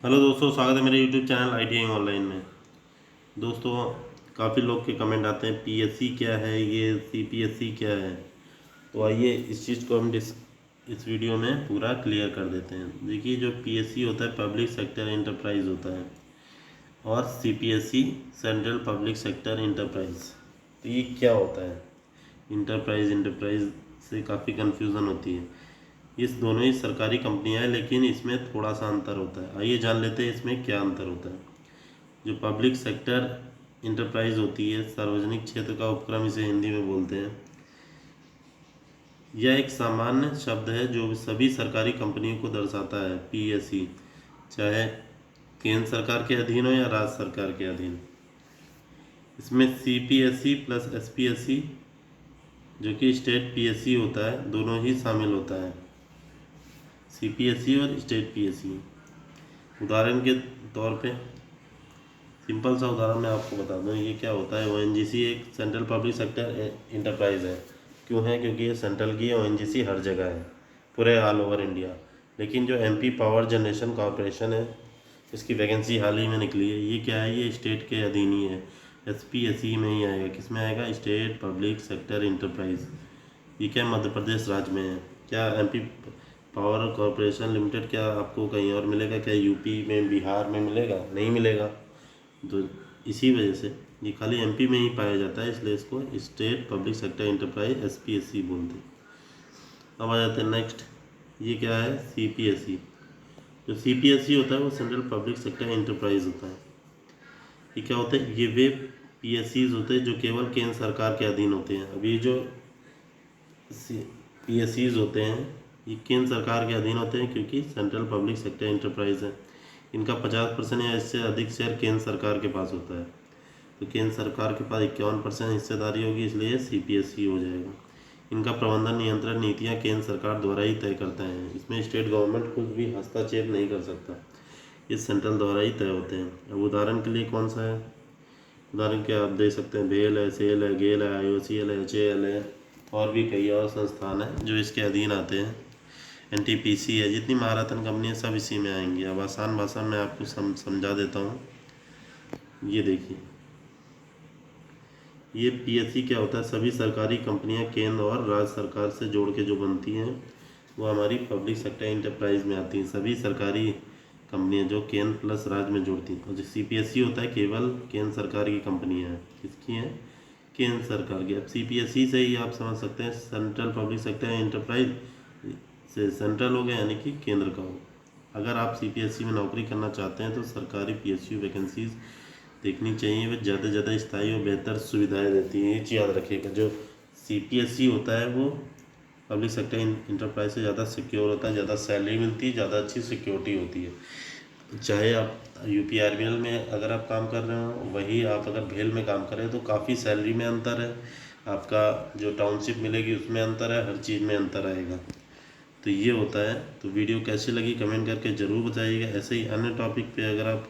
Hello दोस्तों, स्वागत है मेरे यूट्यूब चैनल ITI ऑनलाइन में। दोस्तों, काफ़ी लोग के कमेंट आते हैं PSC क्या है, ये CPSC क्या है। तो आइए इस चीज़ को हम इस वीडियो में पूरा क्लियर कर देते हैं। देखिए, जो PSC होता है पब्लिक सेक्टर इंटरप्राइज होता है और CPSC central public sector enterprise. तो ये क्या होता है? इंटरप्राइज से काफ़ी कन्फ्यूज़न होती है। इस दोनों ही सरकारी कंपनियां हैं, लेकिन इसमें थोड़ा सा अंतर होता है। आइए जान लेते हैं इसमें क्या अंतर होता है। जो पब्लिक सेक्टर इंटरप्राइज होती है, सार्वजनिक क्षेत्र का उपक्रम इसे हिंदी में बोलते हैं। यह एक सामान्य शब्द है जो सभी सरकारी कंपनियों को दर्शाता है। PSC चाहे केंद्र सरकार के अधीन हो या राज्य सरकार के अधीन। इसमें CPSC प्लस SPSC जो कि स्टेट PSC होता है, दोनों ही शामिल होता है। CPSC और स्टेट PSC। उदाहरण के तौर पे सिंपल सा उदाहरण मैं आपको बता दूं, ये क्या होता है। ONGC एक सेंट्रल पब्लिक सेक्टर इंटरप्राइज है। क्यों है? क्योंकि ये सेंट्रल की है। ONGC हर जगह है, पूरे ऑल ओवर इंडिया। लेकिन जो MP पावर जनरेशन कॉरपोरेशन है, इसकी वैकेंसी हाल ही में निकली है। ये क्या है? ये स्टेट के अधीन ही है। SPSC में ही आएगा। किस में आएगा? State public sector enterprise. ये क्या मध्य प्रदेश राज्य में है। क्या MP पावर कॉरपोरेशन लिमिटेड क्या आपको कहीं और मिलेगा? क्या UP में, बिहार में मिलेगा? नहीं मिलेगा। तो इसी वजह से ये खाली MP में ही पाया जाता है, इसलिए इसको state public sector enterprise SPSC बोलते हैं। अब आ जाते हैं नेक्स्ट। ये क्या है? CPSC। जो CPSC होता है वो सेंट्रल पब्लिक सेक्टर इंटरप्राइज होता है। ये क्या होता है? ये वे PSCs होते हैं जो केवल केंद्र सरकार के अधीन होते हैं। अभी जो PSCs होते हैं ये केंद्र सरकार के अधीन होते हैं, क्योंकि सेंट्रल पब्लिक सेक्टर इंटरप्राइज है। इनका 50% या इससे अधिक शेयर केंद्र सरकार के पास होता है। तो केंद्र सरकार के पास 51% हिस्सेदारी होगी, इसलिए CPSC हो जाएगा। इनका प्रबंधन नियंत्रण नीतियाँ केंद्र सरकार द्वारा ही तय करता है। इसमें स्टेट गवर्नमेंट कुछ भी हस्तक्षेप नहीं कर सकता। ये सेंट्रल द्वारा ही तय होते हैं। अब उदाहरण के लिए कौन सा है? उदाहरण के आप दे सकते हैं BHEL है, SAIL है, GAIL है, IOCL है, HAL है, और भी कई और संस्थान हैं जो इसके अधीन आते हैं। NTPC है। जितनी महारत्न कंपनी सब इसी में आएंगी। अब आसान भाषा में आपको समझा देता हूँ। ये देखिए, ये PSC क्या होता है? सभी सरकारी कंपनियां केंद्र और राज्य सरकार से जोड़ के जो बनती हैं वो हमारी पब्लिक सेक्टर इंटरप्राइज में आती हैं। सभी सरकारी कंपनियां जो केंद्र प्लस राज्य में जोड़ती हैं। और जो CPSC होता है केवल केंद्र सरकार की कंपनियां हैं। किसकी हैं? केंद्र सरकार की। अब CPSC से ही आप समझ सकते हैं सेंट्रल पब्लिक सेक्टर इंटरप्राइज से सेंट्रल हो गया, यानी कि केंद्र का हो। अगर आप CPSC में नौकरी करना चाहते हैं तो सरकारी PSU वैकेंसीज देखनी चाहिए। वे ज़्यादा से ज़्यादा स्थायी और बेहतर सुविधाएं देती हैं। ये चीज़ याद रखिएगा। जो CPSC होता है वो पब्लिक सेक्टर इंटरप्राइज से ज़्यादा सिक्योर होता है, ज़्यादा सैलरी मिलती है, ज़्यादा अच्छी सिक्योरिटी होती है। चाहे आप UPRBL में अगर आप काम कर रहे हो, वही आप अगर BHEL में काम कर रहे हो, तो काफ़ी सैलरी में अंतर है, आपका जो टाउनशिप मिलेगी उसमें अंतर है, हर चीज़ में अंतर आएगा। तो ये होता है। तो वीडियो कैसी लगी कमेंट करके ज़रूर बताइएगा। ऐसे ही अन्य टॉपिक पे अगर आप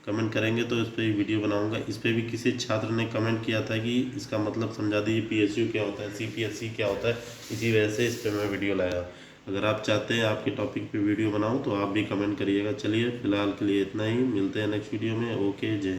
कमेंट करेंगे तो इस पर वीडियो बनाऊंगा। इस पर भी किसी छात्र ने कमेंट किया था कि इसका मतलब समझा दीजिए, PSU क्या होता है, CPSC क्या होता है। इसी वजह से इस पर मैं वीडियो लाया। अगर आप चाहते हैं आपके टॉपिक पे वीडियो बनाऊं तो आप भी कमेंट करिएगा। चलिए, फिलहाल के लिए इतना ही। मिलते हैं नेक्स्ट वीडियो में। ओके, जय।